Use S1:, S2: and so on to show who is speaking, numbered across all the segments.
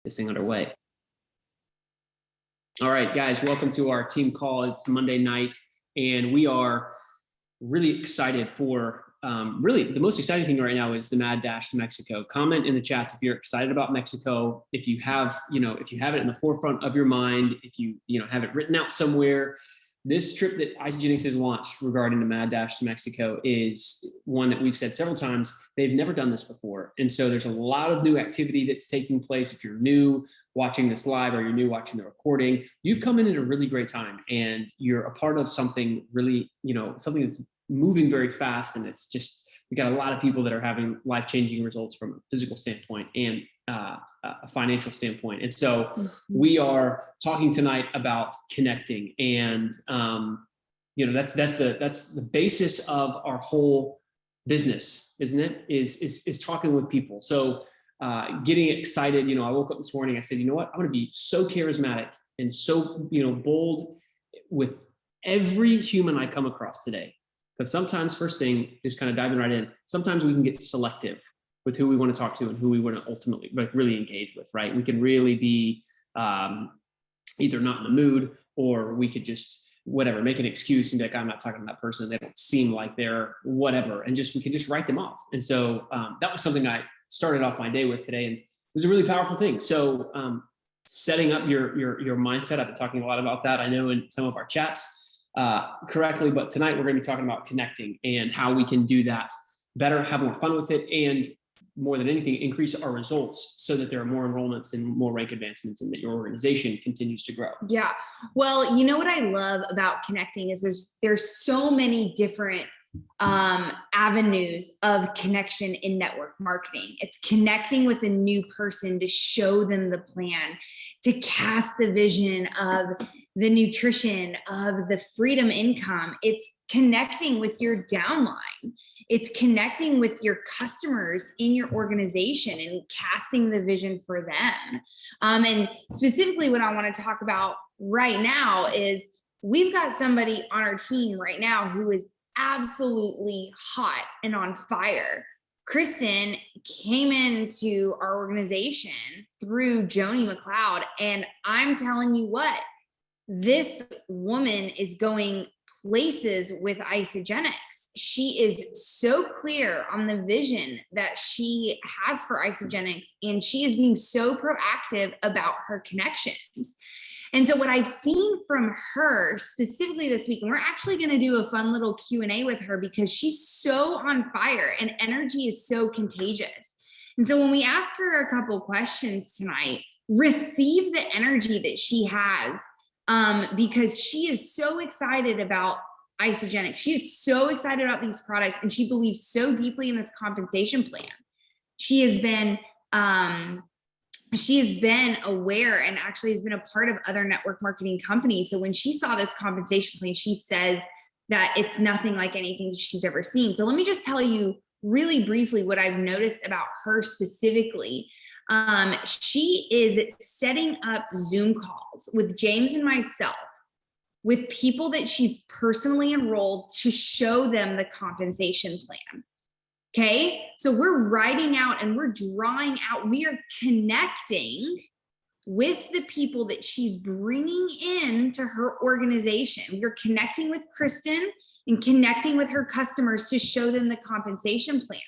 S1: this thing underway. All right, guys, welcome to our team call. It's Monday night, and we are really excited for, really the most exciting thing right now is the mad dash to Mexico. Comment in the chats if you're excited about Mexico, if you have, if you have it in the forefront of your mind, if you have it written out somewhere. This trip that Isagenix has launched regarding the mad dash to Mexico is one that we've said several times, they've never done this before. And so there's a lot of new activity that's taking place. If you're new watching this live or you're new watching the recording, you've come in at a really great time and you're a part of something really, something that's moving very fast. And it's just, we got a lot of people that are having life-changing results from a physical standpoint and a financial standpoint. And so we are talking tonight about connecting, and that's the basis of our whole business, isn't it? Is talking with people. So getting excited. I woke up this morning, I said, you know what? I'm going to be so charismatic and so bold with every human I come across today. Because sometimes, first thing, just kind of diving right in, sometimes we can get selective with who we want to talk to and who we want to ultimately really engage with, right? We can really be either not in the mood, or we could just make an excuse and be like, I'm not talking to that person. They don't seem like they're whatever. And we could just write them off. And so that was something I started off my day with today. And it was a really powerful thing. So setting up your mindset, I've been talking a lot about that, I know, in some of our chats correctly, but tonight we're going to be talking about connecting and how we can do that better, have more fun with it, and more than anything, increase our results so that there are more enrollments and more rank advancements and that your organization continues to grow.
S2: Yeah. Well, what I love about connecting is there's so many different avenues of connection in network marketing. It's connecting with a new person to show them the plan, to cast the vision of the nutrition, of the freedom income. It's connecting with your downline. It's connecting with your customers in your organization and casting the vision for them. And specifically what I want to talk about right now is we've got somebody on our team right now who is absolutely hot and on fire. Kristen came into our organization through Joni McLeod, and I'm telling you what, this woman is going places with Isagenix. She is so clear on the vision that she has for Isagenix, and she is being so proactive about her connections. And so what I've seen from her specifically this week, and we're actually going to do a fun little Q&A with her because she's so on fire and energy is so contagious. And so when we ask her a couple questions tonight, receive the energy that she has, because she is so excited about Isagenix. She is so excited about these products, and she believes so deeply in this compensation plan. She has been aware and actually has been a part of other network marketing companies. So when she saw this compensation plan, she says that it's nothing like anything she's ever seen. So let me just tell you really briefly what I've noticed about her specifically. She is setting up Zoom calls with James and myself with people that she's personally enrolled to show them the compensation plan. Okay, so we're writing out and we're drawing out, we are connecting with the people that she's bringing into her organization. We're connecting with Kristen and connecting with her customers to show them the compensation plan.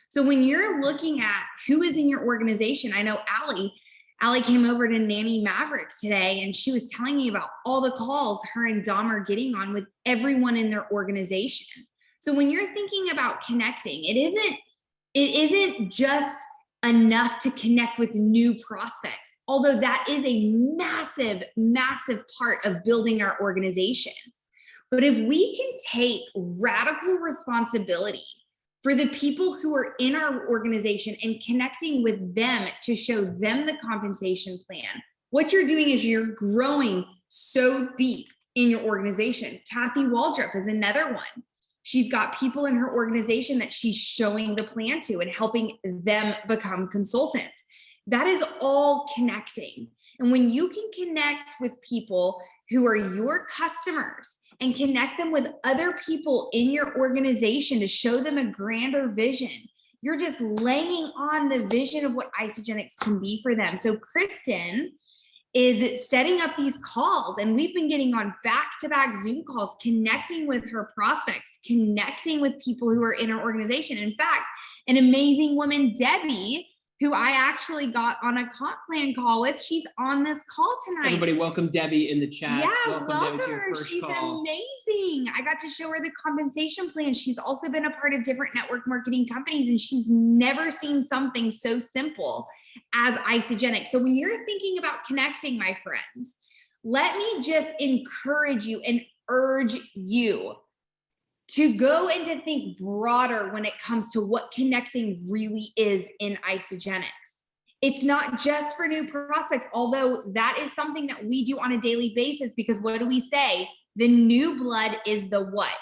S2: So when you're looking at who is in your organization, I know Allie came over to Nanny Maverick today, and she was telling me about all the calls her and Dom are getting on with everyone in their organization. So when you're thinking about connecting, it isn't just enough to connect with new prospects, although that is a massive, massive part of building our organization. But if we can take radical responsibility for the people who are in our organization and connecting with them to show them the compensation plan, what you're doing is you're growing so deep in your organization. Kathy Waldrop is another one. She's got people in her organization that she's showing the plan to and helping them become consultants. That is all connecting. And when you can connect with people who are your customers and connect them with other people in your organization to show them a grander vision, you're just laying on the vision of what Isagenix can be for them. So Kristen is setting up these calls, and we've been getting on back-to-back Zoom calls, connecting with her prospects, connecting with people who are in her organization. In fact, an amazing woman, Debbie, who I actually got on a comp plan call with, she's on this call tonight.
S1: Everybody welcome Debbie in the chat.
S2: Yeah, welcome
S1: Debbie to
S2: her.
S1: your first
S2: She's
S1: call.
S2: amazing. I got to show her the compensation plan. She's also been a part of different network marketing companies, and she's never seen something so simple as Isagenix. So when you're thinking about connecting, my friends, let me just encourage you and urge you to go and to think broader when it comes to what connecting really is in Isagenix. It's not just for new prospects, although that is something that we do on a daily basis, because what do we say? The new blood is the what?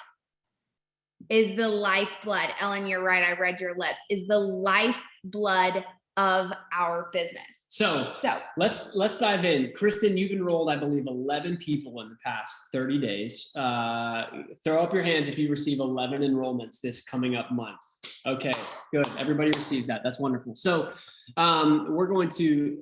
S2: Is the lifeblood. Ellen, you're right. I read your lips. Is the lifeblood of our business.
S1: So let's dive in. Kristen, you've enrolled, I believe, 11 people in the past 30 days. Throw up your hands if you receive 11 enrollments this coming up month. Okay, good. Everybody receives that. That's wonderful. So we're going to,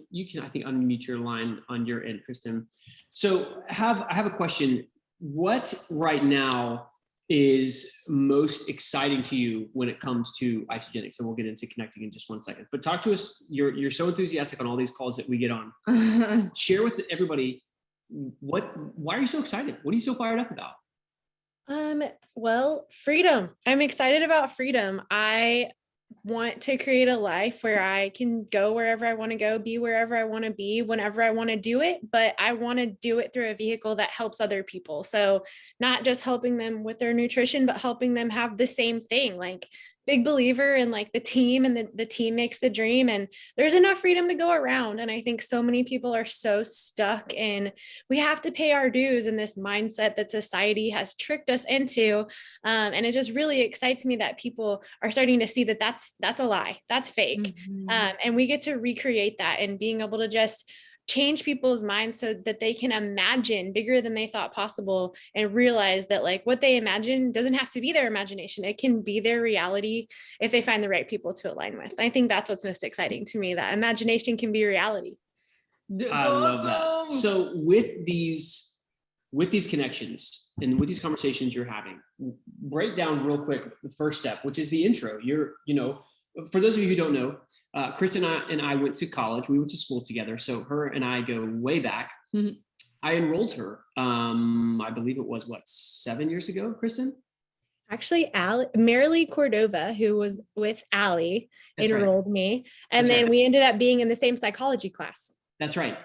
S1: you can, I think, unmute your line on your end, Kristen. So I have a question. What right now is most exciting to you when it comes to Isagenix? And we'll get into connecting in just one second. But talk to us. You're so enthusiastic on all these calls that we get on. Share with everybody why are you so excited? What are you so fired up about?
S3: Well, freedom. I'm excited about freedom. I want to create a life where I can go wherever I want to go, be wherever I want to be, whenever I want to do it, but I want to do it through a vehicle that helps other people. So not just helping them with their nutrition, but helping them have the same thing. Like, big believer in like the team, and the team makes the dream, and there's enough freedom to go around. And I think so many people are so stuck in, we have to pay our dues in this mindset that society has tricked us into. And it just really excites me that people are starting to see that that's a lie, that's fake.
S2: Mm-hmm.
S3: And we get to recreate that, and being able to just change people's minds so that they can imagine bigger than they thought possible, and realize that like what they imagine doesn't have to be their imagination. It can be their reality if they find the right people to align with. I think that's what's most exciting to me, that imagination can be reality.
S1: I love that. So with these connections and with these conversations you're having, break down real quick the first step, which is the intro. For those of you who don't know, Kristen and I went to college. We went to school together. So her and I go way back.
S2: Mm-hmm.
S1: I enrolled her, I believe it was 7 years ago, Kristen?
S3: Actually, Marilee Cordova, who was with Allie, enrolled me. And then we ended up being in the same psychology class.
S1: That's right.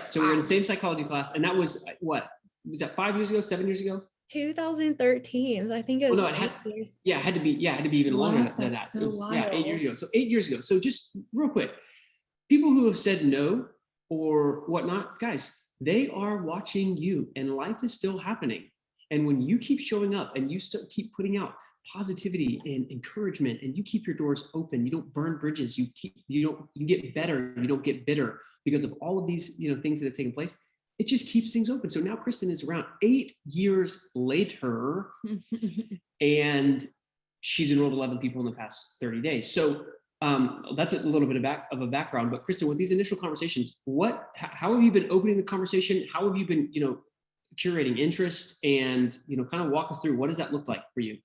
S1: So we were in the same psychology class. And that was what? Was that 5 years ago, 7 years ago?
S3: 2013. I think it was.
S1: Oh, no, it had to be even longer than that.
S2: So
S1: it was,
S2: wild.
S1: 8 years ago. So 8 years ago. So just real quick, people who have said no or whatnot, guys, they are watching you, and life is still happening. And when you keep showing up and you still keep putting out positivity and encouragement, and you keep your doors open, you don't burn bridges, you get better, you don't get bitter because of all of these, things that have taken place. It just keeps things open. So now Kristen is around 8 years later, and she's enrolled 11 people in the past 30 days. So that's a little bit of a background. But Kristen, with these initial conversations, how have you been opening the conversation? How have you been, curating interest, and, kind of walk us through, what does that look like for you?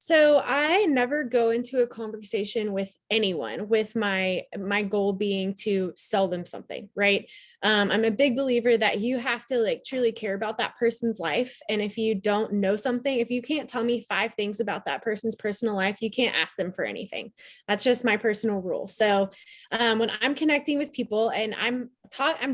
S3: So I never go into a conversation with anyone with my goal being to sell them something, right? I'm a big believer that you have to like truly care about that person's life. And if you don't know something, if you can't tell me 5 things about that person's personal life, you can't ask them for anything. That's just my personal rule. So when I'm connecting with people, and I'm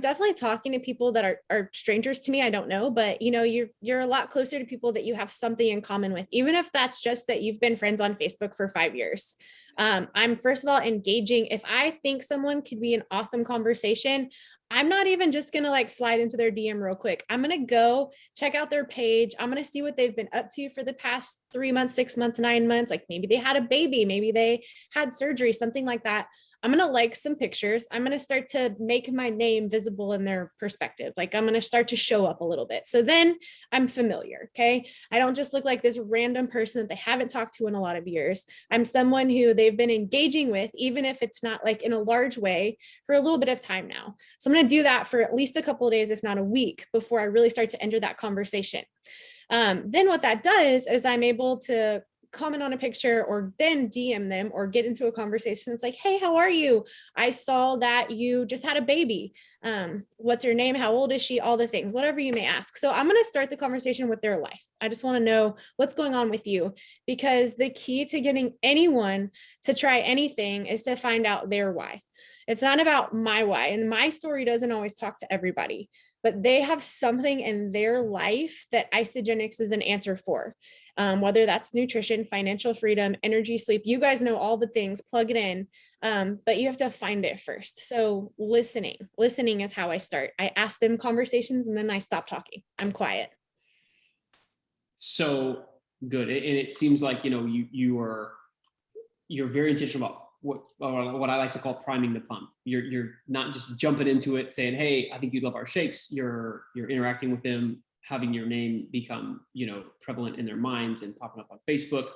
S3: definitely talking to people that are strangers to me, I don't know, but you're a lot closer to people that you have something in common with, even if that's just that you've been friends on Facebook for 5 years. I'm first of all engaging. If I think someone could be an awesome conversation, I'm not even just going to like slide into their DM real quick. I'm going to go check out their page. I'm going to see what they've been up to for the past 3 months, 6 months, 9 months. Like maybe they had a baby, maybe they had surgery, something like that. I'm going to like some pictures. I'm going to start to make my name visible in their perspective. Like I'm going to start to show up a little bit. So then I'm familiar. Okay. I don't just look like this random person that they haven't talked to in a lot of years. I'm someone who they've been engaging with, even if it's not like in a large way, for a little bit of time now. So I'm going to do that for at least a couple of days, if not a week, before I really start to enter that conversation. Then what that does is I'm able to comment on a picture or then DM them or get into a conversation. It's like, hey, how are you? I saw that you just had a baby. What's your name? How old is she? All the things, whatever you may ask. So I'm going to start the conversation with their life. I just want to know what's going on with you, because the key to getting anyone to try anything is to find out their why. It's not about my why, and my story doesn't always talk to everybody, but they have something in their life that Isagenix is an answer for. Whether that's nutrition, financial freedom, energy, sleep, you guys know all the things, plug it in. But you have to find it first. So listening is how I start. I ask them conversations and then I stop talking. I'm quiet.
S1: So good. And it seems like, you're very intentional about what I like to call priming the pump. You're not just jumping into it saying, hey, I think you'd love our shakes. You're interacting with them, having your name become, prevalent in their minds and popping up on Facebook,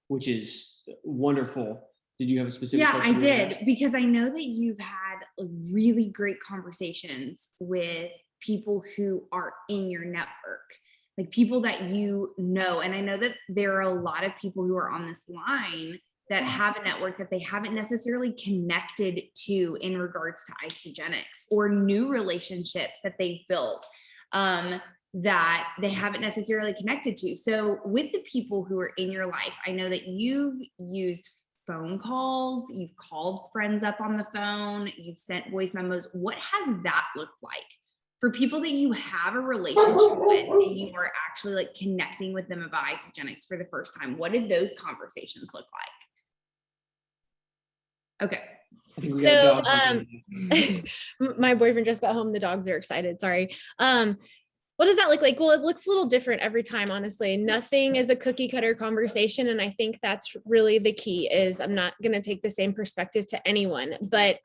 S1: which is wonderful. Did you have a specific question?
S2: Yeah, I did, because I know that you've had really great conversations with people who are in your network, like people that you know. And I know that there are a lot of people who are on this line that have a network that they haven't necessarily connected to in regards to Isagenix, or new relationships that they've built that they haven't necessarily connected to. So with the people who are in your life, I know that you've used phone calls, you've called friends up on the phone, you've sent voice memos. What has that looked like for people that you have a relationship with and you are actually like connecting with them about Isagenix for the first time? What did those conversations look like? Okay.
S3: So my boyfriend just got home. The dogs are excited. Sorry. What does that look like? Well, it looks a little different every time, honestly. Nothing is a cookie cutter conversation. And I think that's really the key. Is I'm not going to take the same perspective to anyone. But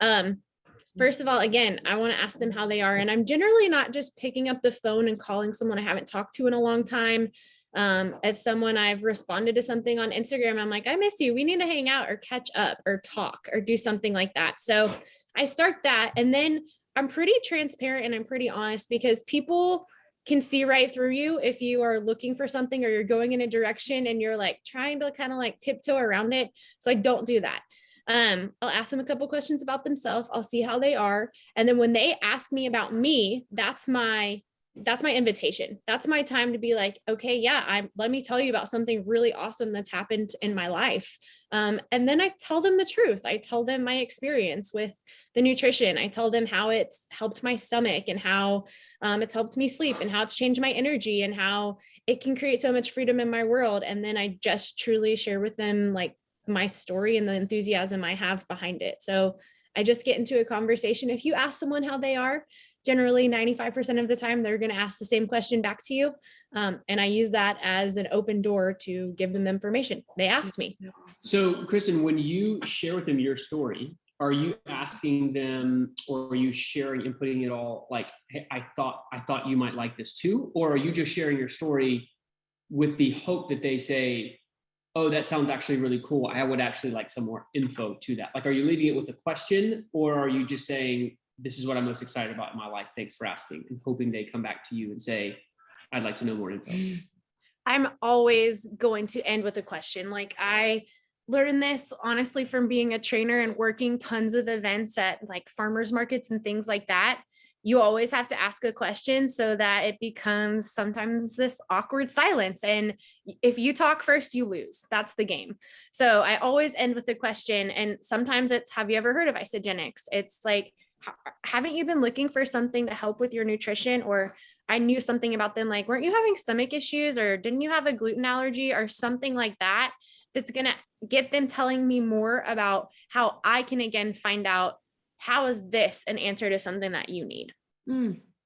S3: first of all, again, I want to ask them how they are. And I'm generally not just picking up the phone and calling someone I haven't talked to in a long time. As someone, I've responded to something on Instagram, I'm like, I miss you. We need to hang out or catch up or talk or do something like that. So I start that. And then I'm pretty transparent and I'm pretty honest, because people can see right through you if you are looking for something or you're going in a direction and you're like trying to kind of like tiptoe around it. So I don't do that. I'll ask them a couple questions about themselves. I'll see how they are. And then when they ask me about me, that's my invitation. That's my time to be like, okay, yeah, let me tell you about something really awesome that's happened in my life. And then I tell them the truth. I tell them my experience with the nutrition. I tell them how it's helped my stomach and how it's helped me sleep and how it's changed my energy and how it can create so much freedom in my world. And then I just truly share with them like my story and the enthusiasm I have behind it. So I just get into a conversation. If you ask someone how they are, generally 95% of the time, they're going to ask the same question back to you. And I use that as an open door to give them information. They asked me.
S1: So Kristen, when you share with them your story, are you asking them, or are you sharing and putting it all like, hey, I thought you might like this too? Or are you just sharing your story with the hope that they say, oh, that sounds actually really cool. I would actually like some more info to that. Like, are you leaving it with a question, or are you just saying, this is what I'm most excited about in my life, thanks for asking, and hoping they come back to you and say, I'd like to know more info?
S3: I'm always going to end with a question. Like, I learned this honestly from being a trainer and working tons of events at like farmers markets and things like that. You always have to ask a question so that it becomes sometimes this awkward silence. And if you talk first, you lose. That's the game. So I always end with a question. And sometimes it's, have you ever heard of Isagenix? It's like, haven't you been looking for something to help with your nutrition? Or I knew something about them, like, weren't you having stomach issues, or didn't you have a gluten allergy or something like that? That's going to get them telling me more about how I can again find out, how is this an answer to something that you need?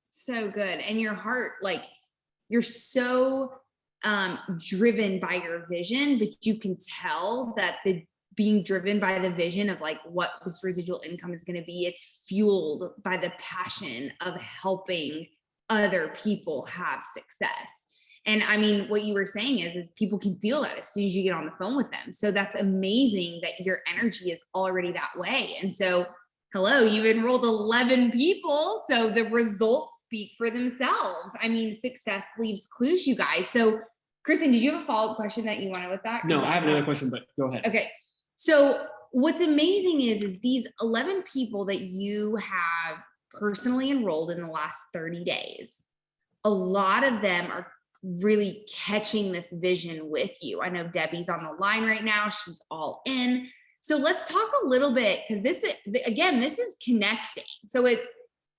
S2: So good. And your heart, like, you're so driven by your vision, but you can tell that being driven by the vision of like what this residual income is going to be. It's fueled by the passion of helping other people have success. And I mean, what you were saying is people can feel that as soon as you get on the phone with them. So that's amazing that your energy is already that way. And so, hello, you've enrolled 11 people. So the results speak for themselves. I mean, success leaves clues, you guys. So Kristen, did you have a follow-up question that you wanted with that?
S1: No, I have another question, but go ahead.
S2: Okay. So what's amazing is these 11 people that you have personally enrolled in the last 30 days, a lot of them are really catching this vision with you. I know Debbie's on the line right now. She's all in. So let's talk a little bit, because this is connecting. So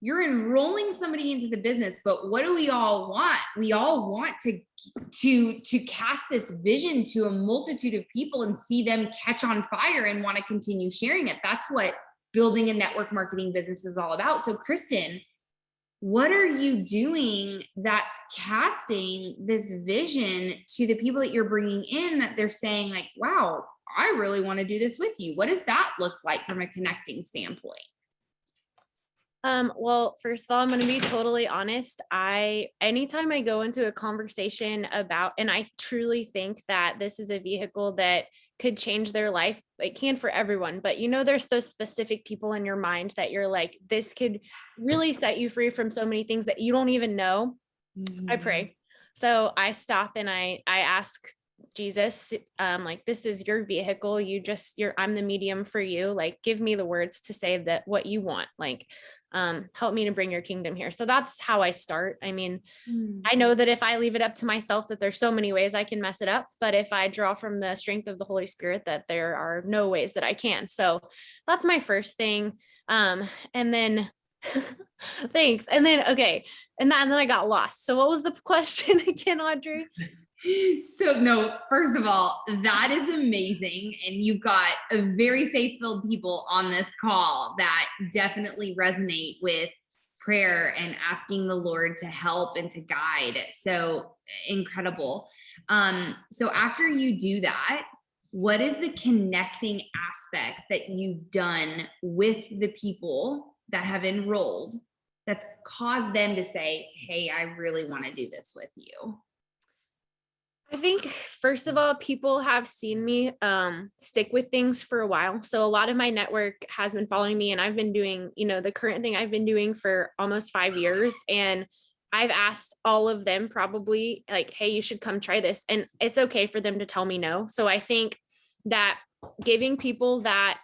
S2: you're enrolling somebody into the business, but what do we all want? We all want to cast this vision to a multitude of people and see them catch on fire and want to continue sharing it. That's what building a network marketing business is all about. So Kristen, what are you doing that's casting this vision to the people that you're bringing in, that they're saying like, wow, I really want to do this with you? What does that look like from a connecting standpoint?
S3: Well, first of all, I'm going to be totally honest. Anytime I go into a conversation about, and I truly think that this is a vehicle that could change their life. It can for everyone, but there's those specific people in your mind that you're like, this could really set you free from so many things that you don't even know. I pray. So I stop and I ask Jesus, like, this is your vehicle. I'm the medium for you. Like, give me the words to say that what you want, like, help me to bring your kingdom here. So that's how I start. I mean, I know that if I leave it up to myself, that there's so many ways I can mess it up, but if I draw from the strength of the Holy Spirit, that there are no ways that I can. So that's my first thing. And then thanks. And then, okay. And then I got lost. So what was the question again, Audrey?
S2: So no, first of all, that is amazing. And you've got a very faith-filled people on this call that definitely resonate with prayer and asking the Lord to help and to guide. So incredible. So after you do that, what is the connecting aspect that you've done with the people that have enrolled that's caused them to say, hey, I really want to do this with you?
S3: I think, first of all, people have seen me stick with things for a while. So a lot of my network has been following me, and I've been doing, the current thing I've been doing for almost 5 years. And I've asked all of them probably like, hey, you should come try this. And it's okay for them to tell me no. So I think that giving people that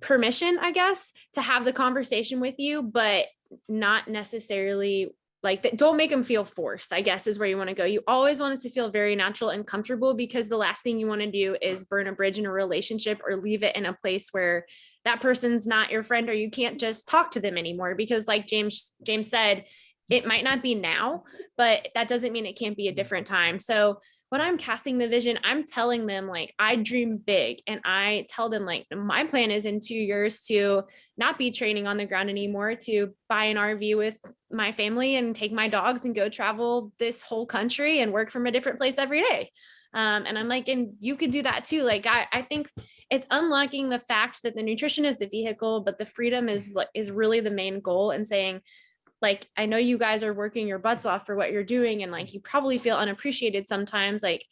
S3: permission, I guess, to have the conversation with you, but not necessarily like that. Don't make them feel forced, I guess, is where you want to go. You always want it to feel very natural and comfortable, because the last thing you want to do is burn a bridge in a relationship or leave it in a place where that person's not your friend, or you can't just talk to them anymore. Because like James said, it might not be now, but that doesn't mean it can't be a different time. So when I'm casting the vision, I'm telling them like, I dream big, and I tell them like, my plan is in 2 years to not be training on the ground anymore, to buy an RV with my family and take my dogs and go travel this whole country and work from a different place every day. And I'm like, and you could do that too. Like, I think it's unlocking the fact that the nutrition is the vehicle, but the freedom is really the main goal, and saying, like, I know you guys are working your butts off for what you're doing, and like, you probably feel unappreciated sometimes. Like,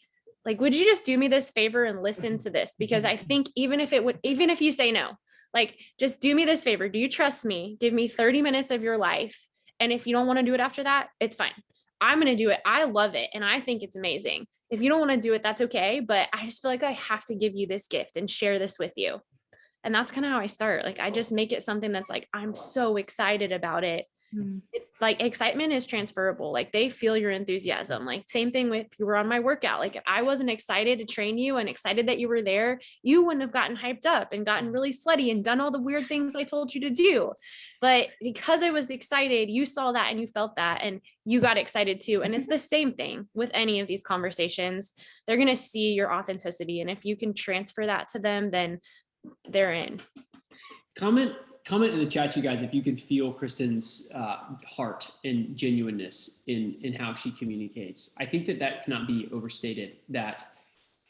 S3: would you just do me this favor and listen to this? Because I think even if you say no, like, just do me this favor. Do you trust me? Give me 30 minutes of your life. And if you don't want to do it after that, it's fine. I'm going to do it. I love it. And I think it's amazing. If you don't want to do it, that's okay. But I just feel like I have to give you this gift and share this with you. And that's kind of how I start. Like, I just make it something that's like, I'm so excited about it. Like, excitement is transferable. Like, they feel your enthusiasm. Like, same thing with, you were on my workout. Like, if I wasn't excited to train you and excited that you were there, you wouldn't have gotten hyped up and gotten really sweaty and done all the weird things I told you to do. But because I was excited, you saw that and you felt that, and you got excited too. And it's the same thing with any of these conversations. They're going to see your authenticity. And if you can transfer that to them, then they're in.
S1: Comment in the chat, you guys, if you can feel Kristen's heart and genuineness in how she communicates. I think that cannot be overstated, that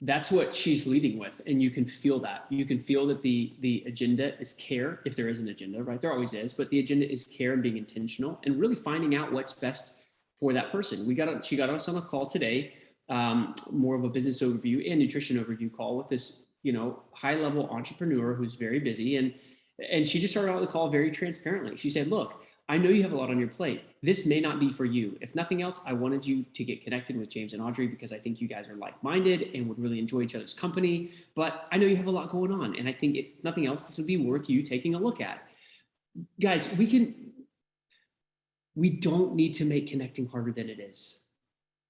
S1: that's what she's leading with. And you can feel that. You can feel that the agenda is care, if there is an agenda, right? There always is, but the agenda is care and being intentional and really finding out what's best for that person. She got us on a call today, more of a business overview and nutrition overview call with this, high level entrepreneur who's very busy. And she just started out the call very transparently. She said, look, I know you have a lot on your plate. This may not be for you. If nothing else, I wanted you to get connected with James and Audrey because I think you guys are like-minded and would really enjoy each other's company. But I know you have a lot going on. And I think if nothing else, this would be worth you taking a look at. Guys, we don't need to make connecting harder than it is.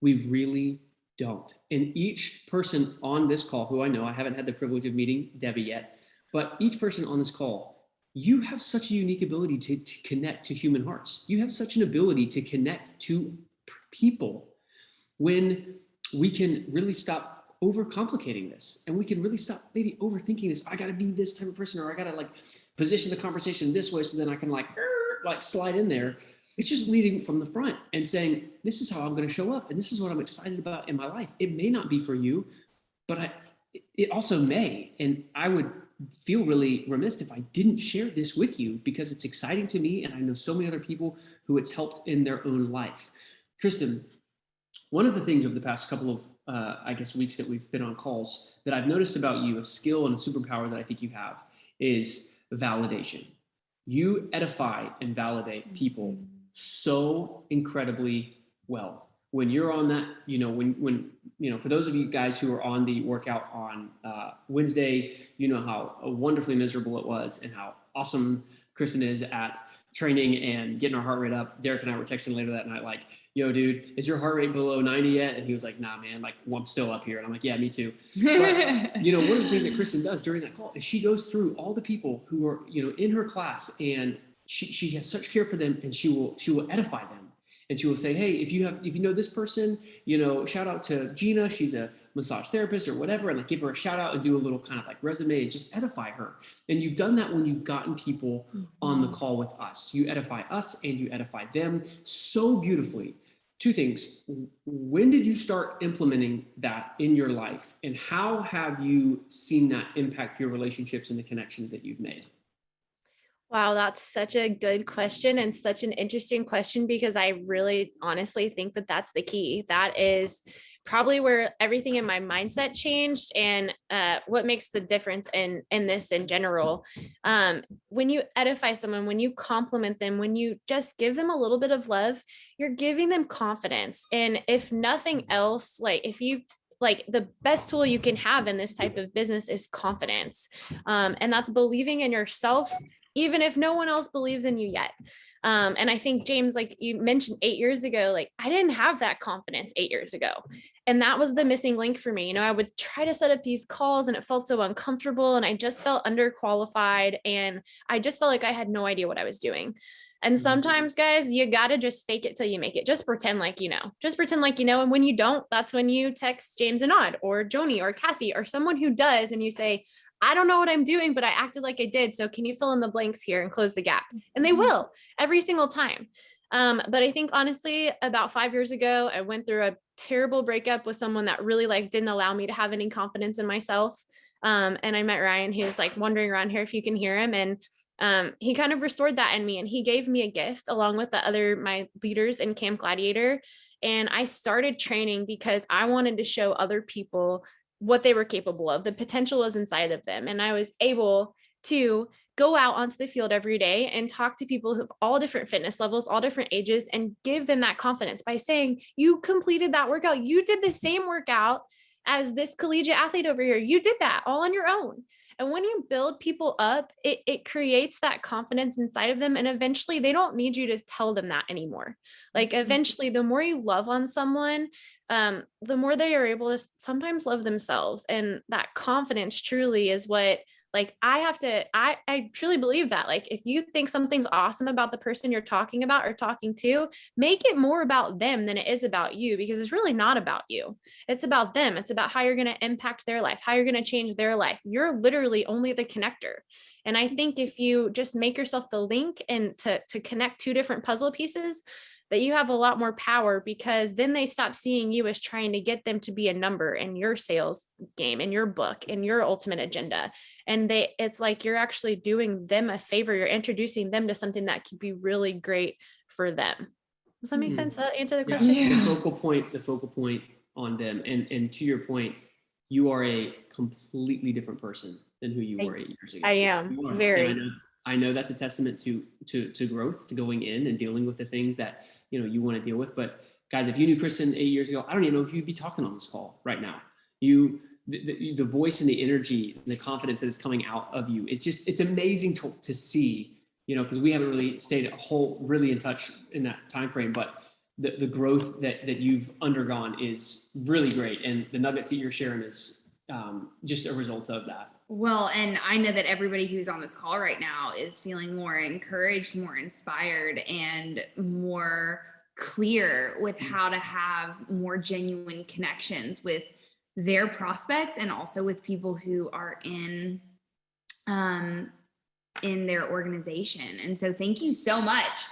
S1: We really don't. And each person on this call, who I know, I haven't had the privilege of meeting Debbie yet, but each person on this call, you have such a unique ability to connect to human hearts. You have such an ability to connect to people when we can really stop overcomplicating this and we can really stop maybe overthinking this. I got to be this type of person, or I got to position the conversation this way so then I can slide in there. It's just leading from the front and saying, this is how I'm going to show up. And this is what I'm excited about in my life. It may not be for you, but it also may. And I would feel really remiss if I didn't share this with you because it's exciting to me. And I know so many other people who it's helped in their own life. Kristen, one of the things over the past couple of, weeks that we've been on calls that I've noticed about you, a skill and a superpower that I think you have, is validation. You edify and validate people so incredibly well. When you're on that, for those of you guys who are on the workout on Wednesday, you know how wonderfully miserable it was and how awesome Kristen is at training and getting our heart rate up. Derek and I were texting later that night, like, yo, dude, is your heart rate below 90 yet? And he was like, nah, man, I'm still up here. And I'm like, yeah, me too. But, one of the things that Kristen does during that call is she goes through all the people who are, in her class, and she has such care for them, and she will edify them. And she will say, hey, if you know this person, shout out to Gina. She's a massage therapist or whatever. And give her a shout out and do a little kind of resume and just edify her. And you've done that when you've gotten people on the call with us. You edify us and you edify them so beautifully. Two things. When did you start implementing that in your life? And how have you seen that impact your relationships and the connections that you've made?
S3: Wow, that's such a good question and such an interesting question, because I really honestly think that that's the key. That is probably where everything in my mindset changed, and what makes the difference in this in general. When you edify someone, when you compliment them, when you just give them a little bit of love, you're giving them confidence. And if nothing else, the best tool you can have in this type of business is confidence. And that's believing in yourself, even if no one else believes in you yet. And I think, James, you mentioned 8 years ago, I didn't have that confidence 8 years ago. And that was the missing link for me. I would try to set up these calls and it felt so uncomfortable, and I just felt underqualified, and I just felt like I had no idea what I was doing. And sometimes, guys, you got to just fake it till you make it. Just pretend like you know. Just pretend like you know. And when you don't, that's when you text James and Odd or Joni or Kathy or someone who does, and you say, I don't know what I'm doing, but I acted like I did. So can you fill in the blanks here and close the gap? And they will every single time. But I think honestly, about 5 years ago, I went through a terrible breakup with someone that really didn't allow me to have any confidence in myself. And I met Ryan, who's wandering around here if you can hear him. And he kind of restored that in me, and he gave me a gift along with my leaders in Camp Gladiator. And I started training because I wanted to show other people what they were capable of. The potential was inside of them. And I was able to go out onto the field every day and talk to people of all different fitness levels, all different ages, and give them that confidence by saying, you completed that workout. You did the same workout as this collegiate athlete over here. You did that all on your own. And when you build people up, it creates that confidence inside of them. And eventually they don't need you to tell them that anymore. Eventually, the more you love on someone, the more they are able to sometimes love themselves. And that confidence truly is what I truly believe that if you think something's awesome about the person you're talking about or talking to, make it more about them than it is about you, because it's really not about you. It's about them. It's about how you're going to impact their life, how you're going to change their life. You're literally only the connector. And I think if you just make yourself the link and to connect two different puzzle pieces, that you have a lot more power, because then they stop seeing you as trying to get them to be a number in your sales game, in your book, in your ultimate agenda. And it's like, you're actually doing them a favor. You're introducing them to something that could be really great for them. Does that make sense? Does that answer the question?
S1: Yeah. The focal point on them. And to your point, you are a completely different person than who you were 8 years ago.
S3: I am very.
S1: I know that's a testament to growth, to going in and dealing with the things that, you want to deal with. But guys, if you knew Kristen 8 years ago, I don't even know if you'd be talking on this call right now. The voice and the energy and the confidence that is coming out of you, it's amazing to see, because we haven't really stayed really in touch in that time frame, but the growth that you've undergone is really great. And the nuggets that you're sharing is just a result of that.
S2: Well, and I know that everybody who's on this call right now is feeling more encouraged, more inspired, and more clear with how to have more genuine connections with their prospects, and also with people who are in their organization. And so thank you so much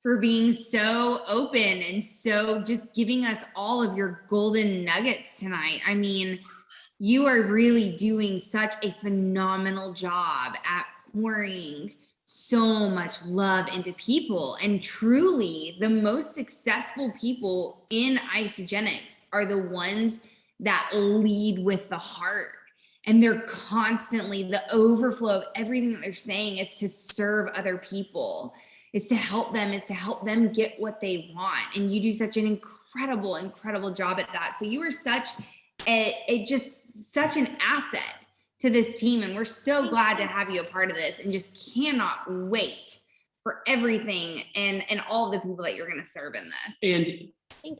S2: for being so open and so just giving us all of your golden nuggets tonight. I mean, you are really doing such a phenomenal job at pouring so much love into people. And truly, the most successful people in Isogenics are the ones that lead with the heart. And they're constantly, the overflow of everything that they're saying is to serve other people, is to help them get what they want. And you do such an incredible job at that. So you are such an asset to this team. And we're so glad to have you a part of this, and just cannot wait for everything and all the people that you're going to serve in this.
S1: And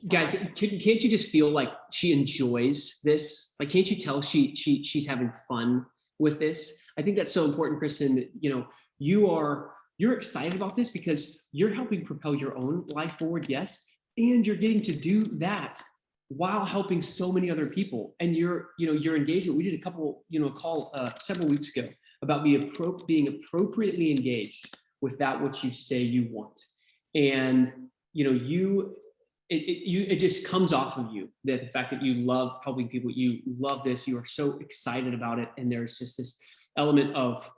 S1: guys, can't you just feel like she enjoys this? Like, can't you tell she's having fun with this? I think that's so important, Kristen. You're excited about this because you're helping propel your own life forward, yes, and you're getting to do that while helping so many other people. And your engagement. We did a call several weeks ago about being appropriately engaged with that which you say you want, and it just comes off of you, that the fact that you love helping people, you love this, you are so excited about it, and there's just this element of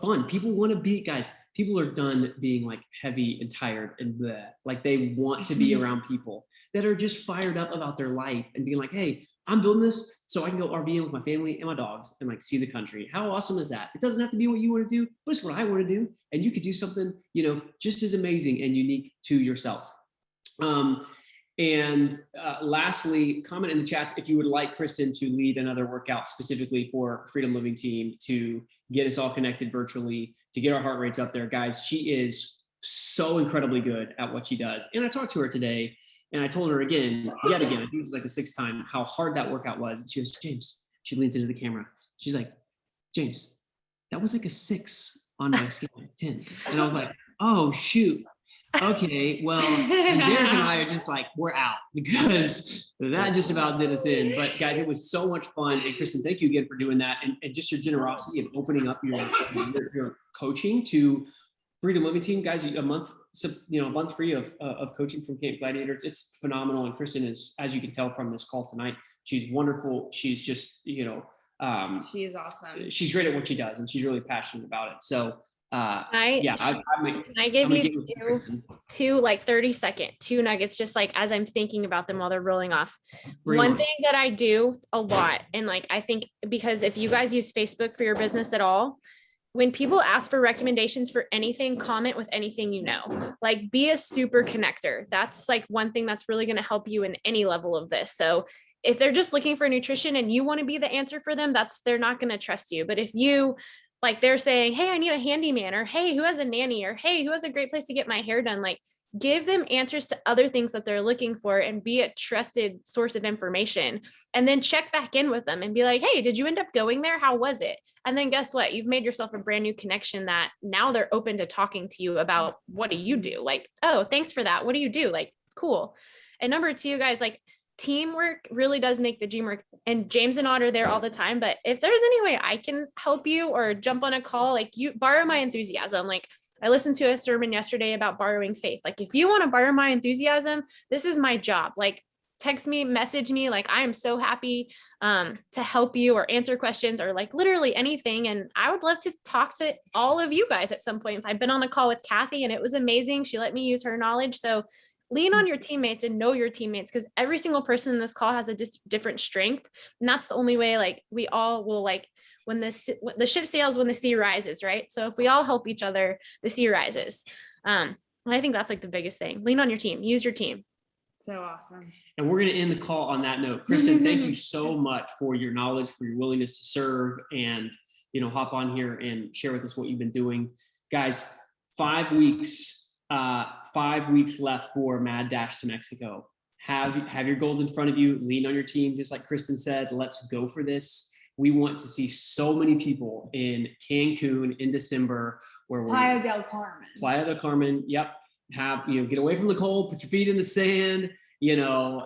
S1: fun. People want to be, guys, people are done being like heavy and tired and bleh. Like, they want to be around people that are just fired up about their life and being like, hey, I'm building this so I can go RVing with my family and my dogs and like see the country. How awesome is that? It doesn't have to be what you want to do, but it's what I want to do. And you could do something, just as amazing and unique to yourself. Lastly, comment in the chats if you would like Kristen to lead another workout specifically for Freedom Living Team, to get us all connected virtually, to get our heart rates up there. Guys, she is so incredibly good at what she does. And I talked to her today, and I told her yet again, I think it was like the 6th time, how hard that workout was. And she goes, James, she leans into the camera. She's like, James, that was like a 6 on my scale of 10. And I was like, oh, shoot. Okay, well, Derek and I are just like, we're out, because that just about did us in. But guys, it was so much fun. And Kristen, thank you again for doing that, and just your generosity and opening up your coaching to Freedom Living Team. Guys, a month free of coaching from Camp Gladiators. It's phenomenal. And Kristen is, as you can tell from this call tonight, she's wonderful. She's just, she is awesome. She's great at what she does, and she's really passionate about it. So I give you two 30-second nuggets, just like as I'm thinking about them while they're rolling off. One thing that I do a lot, and I think, because if you guys use Facebook for your business at all, when people ask for recommendations for anything, comment with anything, be a super connector. That's one thing that's really going to help you in any level of this. So if they're just looking for nutrition and you want to be the answer for them, they're not going to trust you. But if you they're saying, hey, I need a handyman, or hey, who has a nanny, or hey, who has a great place to get my hair done? Give them answers to other things that they're looking for, and be a trusted source of information. And then check back in with them and be like, hey, did you end up going there? How was it? And then guess what? You've made yourself a brand new connection that now they're open to talking to you about, what do you do? Oh, thanks for that. What do you do? Cool. And number 2, guys, teamwork really does make the dream work. And James and Otter are there all the time, but if there's any way I can help you or jump on a call, you borrow my enthusiasm.
S3: I listened to a sermon yesterday about borrowing faith. Like, if you want to borrow my enthusiasm, this is my job. Like, text me, message me. Like, I am so happy to help you or answer questions or like literally anything. And I would love to talk to all of you guys at some point. I've been on a call with Kathy and it was amazing. She let me use her knowledge. So lean on your teammates and know your teammates, because every single person in this call has a different strength. And that's the only way, like, we all will, like, when the ship sails, when the sea rises, right? So if we all help each other, the sea rises. And I think that's like the biggest thing. Lean on your team, use your team.
S2: So awesome.
S1: And we're going to end the call on that note. Kristen, thank you so much for your knowledge, for your willingness to serve, and, you know, hop on here and share with us what you've been doing. Guys, 5 weeks left for Mad Dash to Mexico. Have your goals in front of you. Lean on your team, just like Kristen said. Let's go for this. We want to see so many people in Cancun in December, where we're
S2: Playa del
S1: Carmen. Yep. Get away from the cold, put your feet in the sand,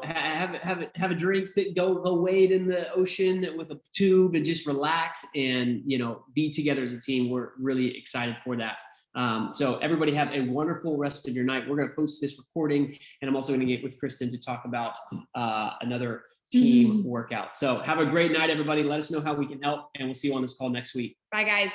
S1: have a drink, go wade in the ocean with a tube and just relax and, be together as a team. We're really excited for that. So everybody have a wonderful rest of your night. We're going to post this recording, and I'm also going to get with Kristen to talk about another team workout. So have a great night, everybody. Let us know how we can help, and we'll see you on this call next week.
S2: Bye, guys.